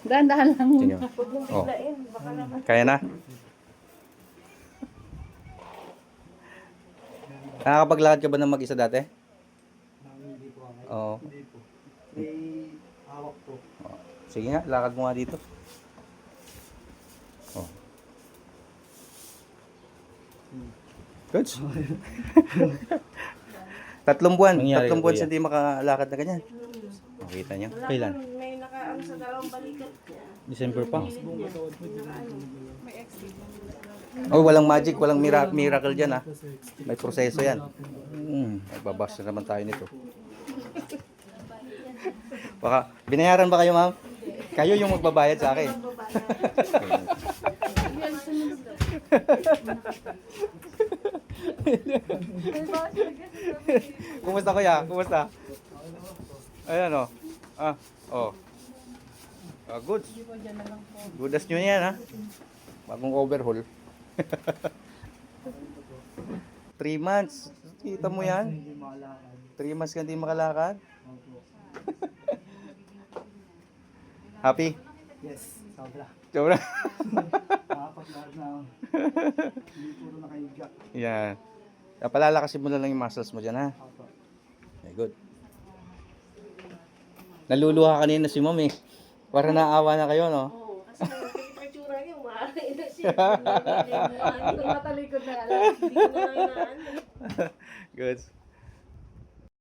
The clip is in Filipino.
Dahan-dahan lang. Sige. Huwag mong Oh. biglain. Baka naman. Kaya na? Nakakapaglakad ka ba ng mag-isa dati? Hindi po ako. Oo. Hindi po. May hawak po. Sige nga, lakad mo nga dito. Oh. Good. 3 buwan. Nangyari, 3 buwan kuya? siya hindi makalakad na ganyan. Makita niyo? Wala Kailan? pa, may nakaano sa dalawang balikat niya. December pa. Oh, walang magic, walang miracle diyan ah. May proseso 'yan. Nagbabasa naman tayo nito. Baka binayaran ba kayo, ma'am? Kayo yung magbabayad sa akin. Kumusta kuya? Kumusta? Ayan oh. Ah, oh. Ah, good. Good as nyo yan ha. Bagong overhaul. 3 months. Kita mo yan? Hindi makalakad. 3 months ka hindi makalakad. Opo. Happy? Yes, sobra. Sobra. Nakapaglakad na ako. Hindi puro nakahiga. Yan. Palalakasin mo na lang yung muscles mo dyan ha. Opo. Okay, good. Naluluha kanina si ma'am eh. Para naawa na kayo, no? Oo, kasi nagpipictura niya, umaray na siya. Matalikod na alam. Hindi ko na lang inaan. Good.